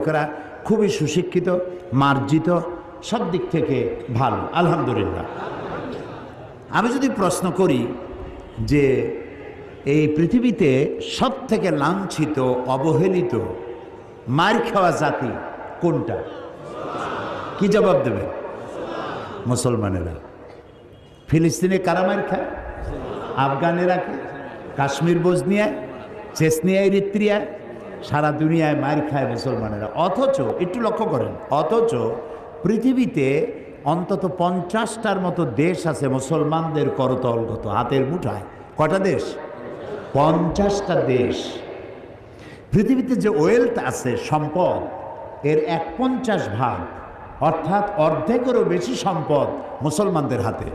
লোকেরা খুবই সুশিক্ষিত, মার্জিত, সব দিক থেকে ভালো, আলহামদুলিল্লাহ। আমি যদি প্রশ্ন করি যে এই পৃথিবীতে সব থেকে লাঞ্ছিত, অবহেলিত, মার খাওয়া জাতি কোনটা, কি জবাব দেবে? মুসলমানেরা। ফিলিস্তিনে কারা মার খায়? আফগানেরা, কাশ্মীর, বজনিয়ায়, চেচনিয়া, এরিত্রিয়ায়, সারা দুনিয়ায় মার খায় মুসলমানেরা। অথচ একটু লক্ষ্য করেন, অথচ পৃথিবীতে অন্তত 50টার মতো দেশ আছে মুসলমানদের করতলগত, হাতের মুঠায়। কটা দেশ? 50টা দেশ। পৃথিবীতে যে ওয়েলথ আছে, সম্পদ, এর 1/50 অর্থাৎ অর্ধেকেরও বেশি সম্পদ মুসলমানদের হাতে।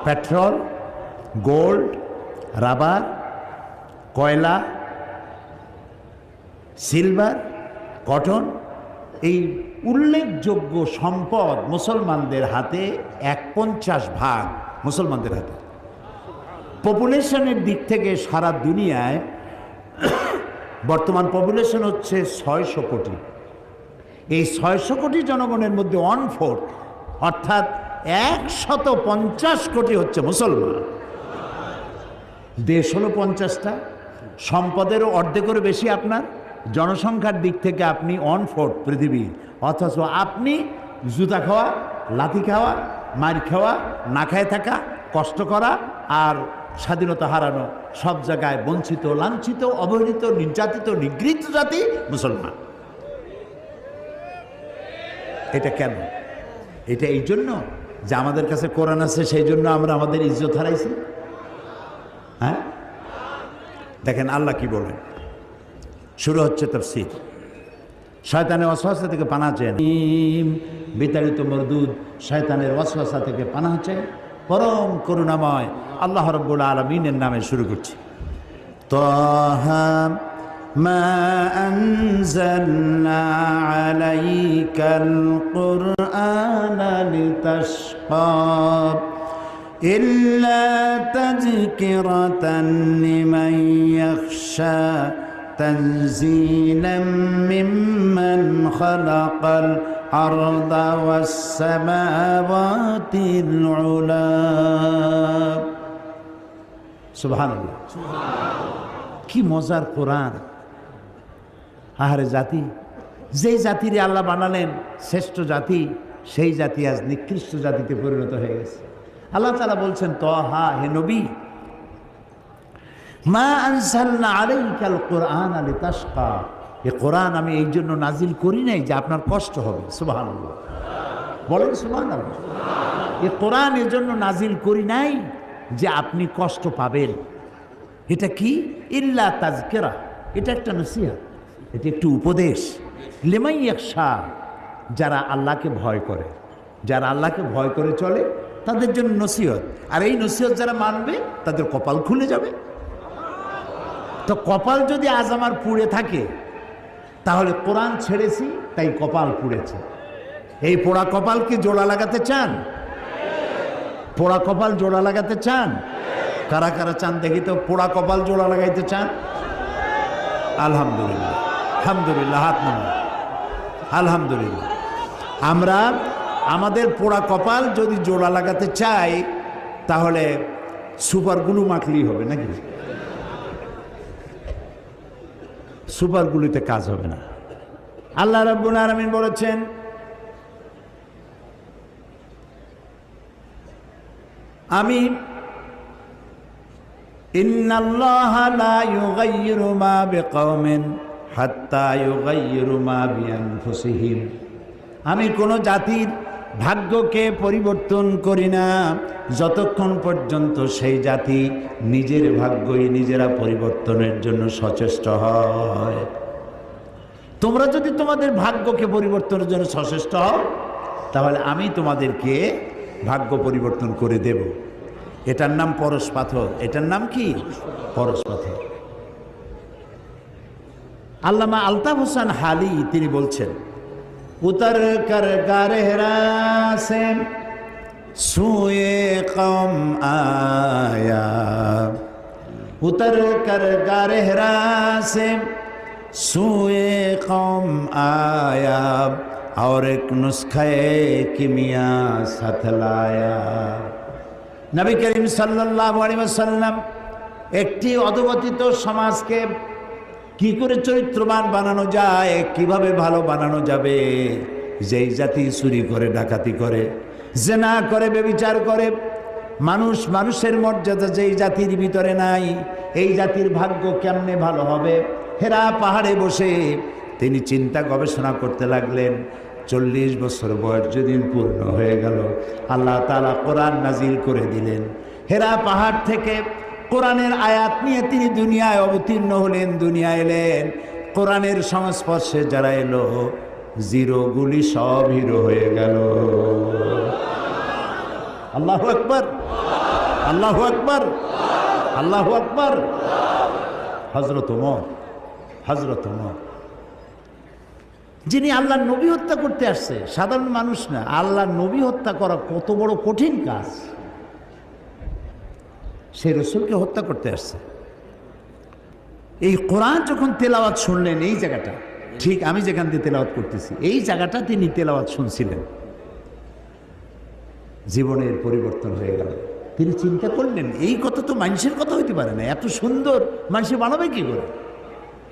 পেট্রোল, গোল্ড, রাবার, কয়লা, সিলভার, কটন, এই উল্লেখযোগ্য সম্পদ মুসলমানদের হাতে। 1/50 মুসলমানদের হাতে। পপুলেশনের দিক থেকে সারা দুনিয়ায় বর্তমান পপুলেশন হচ্ছে 600 কোটি। এই 600 কোটি জনগণের মধ্যে 1/4 অর্থাৎ 150 কোটি হচ্ছে মুসলমান। দেশ হলো 50টা, সম্পদেরও অর্ধেকেরও বেশি আপনার, জনসংখ্যার দিক থেকে আপনি 1/4 পৃথিবী। অথচ আপনি জুতা খাওয়া, লাথি খাওয়া, মার খাওয়া, না খায় থাকা, কষ্ট করা আর স্বাধীনতা হারানো, সব জায়গায় বঞ্চিত, লাঞ্ছিত, অবহেলিত, নির্যাতিত, নিগৃহীত জাতি মুসলমান। এটা কেন? এটা এই জন্য যে আমাদের কাছে কোরআন আছে, সেই জন্য আমরা আমাদের ইজ্জত হারাইছি। হ্যাঁ, দেখেন আল্লাহ কি বলেন। শুরু হচ্ছে তাফসীর। শয়তানের ওয়াসওয়াসা থেকে পানাহ চাই, বিতাড়িত মরদুদ শয়তানের ওয়াসওয়াসা থেকে পানাহ চাই, পরম করুণাময় আল্লাহ রাব্বুল আলামিনের নামে শুরু করছি। তাহা মা আনজালনা আলাইকাল কুরআনা লিতাশকা ইল্লা তাযকিরাতান লিমান ইয়াখশা তানজিলাম মিম্মান খালাকাল আরদা ওয়াস সামাওয়াতিল উলা। সুবহানাল্লাহ। কি মজার কোরআন! আহারে জাতি, যেই জাতির আল্লাহ বানালেন শ্রেষ্ঠ জাতি, সেই জাতি আজ নিকৃষ্ট জাতিতে পরিণত হয়ে গেছে। আল্লাহ তাআলা বলছেন, তাহা, হে নবী, মা আনজালনা আলাইকাল কুরআনা লিতাশকা, এই কোরআন আমি এই জন্য নাজিল করি নাই যে আপনার কষ্ট হবে। সুবহানাল্লাহ, বলেন সুবহানাল্লাহ। এই কোরআন এর জন্য নাজিল করি নাই যে আপনি কষ্ট পাবেন। এটা কি? ইল্লা তাযকিরা, এটা একটা নসিহত, এটা একটু উপদেশ। লিমান ইয়াখশা, যারা আল্লাহকে ভয় করে, যারা আল্লাহকে ভয় করে চলে, তাদের জন্য নসিহত। আর এই নসিহত যারা মানবে তাদের কপাল খুলে যাবে। তো কপাল যদি আজ আমার পুড়ে থাকে, তাহলে কোরআন ছেড়েছি তাই কপাল পুড়েছে। এই পোড়া কপাল কি জোড়া লাগাতে চান? পোড়া কপাল জোড়া লাগাতে চান? কারা কারা চান দেখি তো, পোড়া কপাল জোড়া লাগাইতে চান? আলহামদুলিল্লাহ, আলহামদুলিল্লাহ, হাত নামান। আলহামদুলিল্লাহ। আমরা আমাদের পোড়া কপাল যদি জোড়া লাগাতে চাই, তাহলে সুপার গ্লু মাখলেই হবে নাকি? সুপার গ্লুতে কাজ হবে না। আল্লাহ রাব্বুল আলামিন বলেছেন, আমি ইন্নাল্লাহা লা ইউগাইয়িরু মা বিকাওমিন হাত্তা ইউগাইয়িরু মা বিআনফুসিহিম, আমি কোন জাতির ভাগ্যকে পরিবর্তন করি না যতক্ষণ পর্যন্ত সেই জাতি নিজের ভাগ্যই নিজেরা পরিবর্তনের জন্য সচেষ্ট হয়। তোমরা যদি তোমাদের ভাগ্যকে পরিবর্তনের জন্য সচেষ্ট হও, তাহলে আমি তোমাদেরকে ভাগ্য পরিবর্তন করে দেব। এটার নাম পরশ পাথর। এটার নাম কি? পরশ পাথর। আল্লামা আলতাফ হোসেন হালি তিনি বলছেন, উতর কর গারহরা সে সুয়ে কওম আয়া, উতর কর গারহরা সে सूए कौम आया और एक नुस्खे किमिया साथ लाया। नबी करीम सल्लल्लाहु अलैहि वसल्लम একটি অধপতিত সমাজকে কি করে চরিত্রবান বানানো যায়, কিভাবে ভালো বানানো যাবে, যেই জাতি চুরি করে, ডাকাতি করে, জেনা করে, ব্যভিচার করে, মানুষের মর্যাদা যেই জাতির ভিতরে নাই, এই জাতির ভাগ্য কেমনে ভালো হবে। হেরা পাহাড়ে বসে তিনি চিন্তা গবেষণা করতে লাগলেন। 40 বছর বয়স যেদিন পূর্ণ হয়ে গেল, আল্লাহ তাআলা কোরআন নাজিল করে দিলেন। হেরা পাহাড় থেকে কোরআনের আয়াত নিয়ে তিনি দুনিয়ায় অবতীর্ণ হলেন, দুনিয়ায় এলেন। কোরআনের সংস্পর্শে যারা এলো, জিরোগুলি সব হিরো হয়ে গেল। আল্লাহু আকবার, আল্লাহু আকবার, আল্লাহু আকবার। হযরত ওমর, হযরত ওমর যিনি আল্লাহর নবী হত্যা করতে আসছে, সাধারণ মানুষ না। আল্লাহর নবী হত্যা করা কত বড় কঠিন কাজ। সে রসুলকে হত্যা করতে আসছে। এই কোরআন যখন তেলাওয়াত শুনলেন, এই জায়গাটা ঠিক আমি যেখান দিয়ে তেলাওয়াত করতেছি, এই জায়গাটা তিনি তেলাওয়াত শুনছিলেন, জীবনের পরিবর্তন হয়ে গেল। তিনি চিন্তা করলেন, এই কথা তো মানুষের কথা হইতে পারে না, এত সুন্দর মানুষ বানাবে কি করে?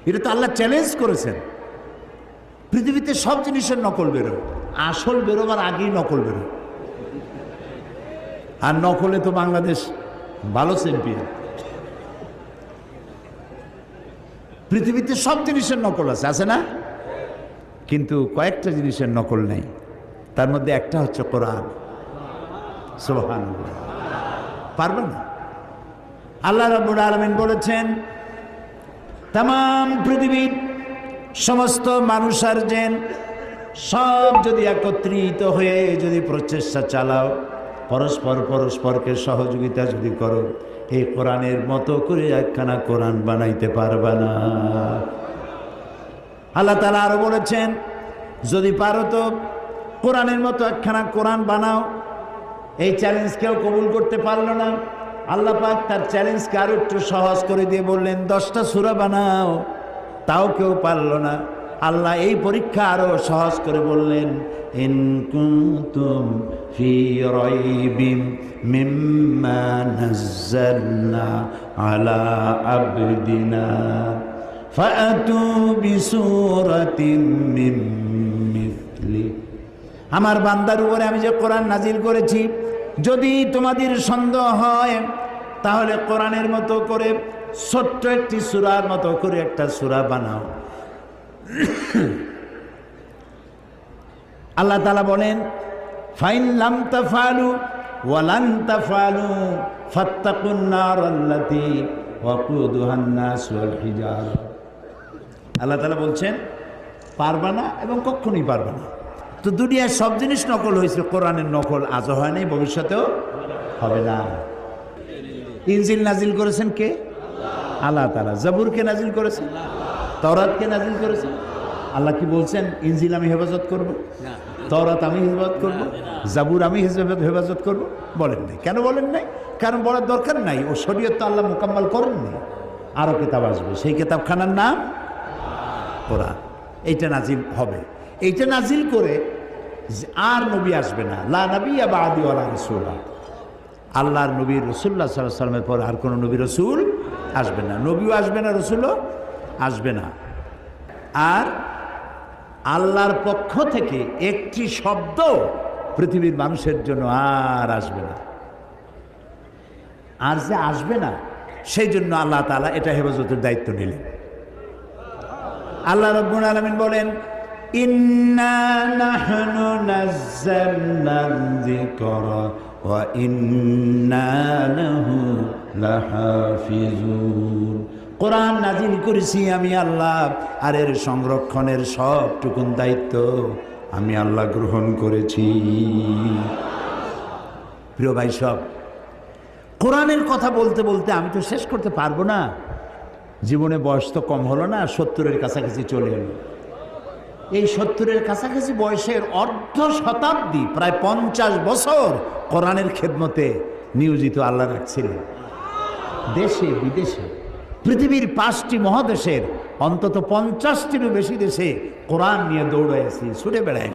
এটা তো আল্লাহ চ্যালেঞ্জ করেছেন। পৃথিবীতে সব জিনিসের নকল বেরোয়, আসল বেরোবার আগেই নকল বেরোয়। আর নকলে তো বাংলাদেশ ভালো চ্যাম্পিয়ন। পৃথিবীতে সব জিনিসের নকল আছে, আছে না? কিন্তু কয়েকটা জিনিসের নকল নেই। তার মধ্যে একটা হচ্ছে কোরআন। সুবহানাল্লাহ, পারবেন না? আল্লাহ রাব্বুল আলামিন বলেছেন, তামাম পৃথিবীর সমস্ত মানুষ আর জিন সব যদি একত্রিত হয়ে যদি প্রচেষ্টা চালাও, পরস্পরকে সহযোগিতা যদি করো, এই কোরআনের মতো করে একখানা কোরআন বানাইতে পারবা না। আল্লাহ তাআলা আরো বলেছেন, যদি পারো তো কোরআনের মতো একখানা কোরআন বানাও। এই চ্যালেঞ্জ কেউ কবুল করতে পারলো না। আল্লাহ পাক তার চ্যালেঞ্জকে আরো একটু সহজ করে দিয়ে বললেন, 10টা সূরা বানাও। তাও কেউ পারল না। আল্লাহ এই পরীক্ষা আরো সহজ করে বললেন, ইন কুনতুম ফি রাইবিম মিম্মা নাযালনা আলা আবদিনা ফাআতু বিসূরাতিন মিন মিথলি। আমার বান্দার উপরে আমি যে কোরআন নাজিল করেছি, যদি তোমাদের সন্দেহ হয় তাহলে কোরআনের মতো করে ছোট্ট একটি সূরার মতো করে একটা সূরা বানাও। আল্লাহ তাআলা বলেন, ফাইন লাম তাফআলু ওয়া লান তাফআলু ফাত্তাকুন নারাল্লাতী ওয়াকুদুহান নাস ওয়াল হিজারা। আল্লাহ তাআলা বলছেন, পারবা না এবং কখনোই পারবা না। তো দুনিয়ায় সব জিনিস নকল হয়েছে, কোরআনের নকল আজও হয় নাই, ভবিষ্যতেও হবে না। ইনজিল নাজিল করেছেন কে? আল্লাহ তাআলা। জাবুরকে নাজিল করেছেন, তাওরাতকে নাজিল করেছেন। আল্লাহ কি বলছেন, ইনজিল আমি হেফাজত করব, তাওরাত আমি হেফাজত করব, জাবুর আমি হেফাজত করব? বলেন নাই। কেন বলেন নাই? কারণ বলার দরকার নাই। ও শরীয়ত তো আল্লাহ মোকাম্মল করেননি। আরও কিতাব আসবে, সেই কিতাবখানার নাম কোরআন। এইটা নাজিল হবে। এইটা নাজিল করে আর নবী আসবে না। লা নবিয়্যা বা'দি ওয়ালা রাসূলা। আল্লাহর নবী রাসূলুল্লাহ সাল্লাল্লাহু আলাইহি ওয়াসাল্লামের পর আর কোনো নবী রাসূল আসবে না। নবীও আসবে না, রাসূলও আসবে না। আর আল্লাহর পক্ষ থেকে একটি শব্দ পৃথিবীর মানুষের জন্য আর আসবে না। আর যে আসবে না, সেই জন্য আল্লাহ তাআলা এটা হেফাজতের দায়িত্ব নিলেন। আল্লাহ রাব্বুল আলামিন বলেন, ইন্না নাহনু নাযালনা যিকরা ওয়া ইন্না লাহু লাহাফিজুন। কোরআন নাজিল করেছি আমি আল্লাহ, আর এর সংরক্ষণের সবটুকুন দায়িত্ব আমি আল্লাহ গ্রহণ করেছি। প্রিয় ভাই সব, কোরআনের কথা বলতে বলতে আমি তো শেষ করতে পারবো না। জীবনে বয়স তো কম হলো না, 70-এর কাছাকাছি চলে এলো। এই 70-এর কাছাকাছি বয়সের অর্ধ শতাব্দী, প্রায় 50 বছর কোরআনের খেদমতে নিয়োজিত আল্লাহ রাখছিলেন। দেশে বিদেশে পৃথিবীর 5টি মহাদেশের অন্তত 50টিরও বেশি দেশে কোরআন নিয়ে দৌড়াইছি, ছুটে বেড়াই।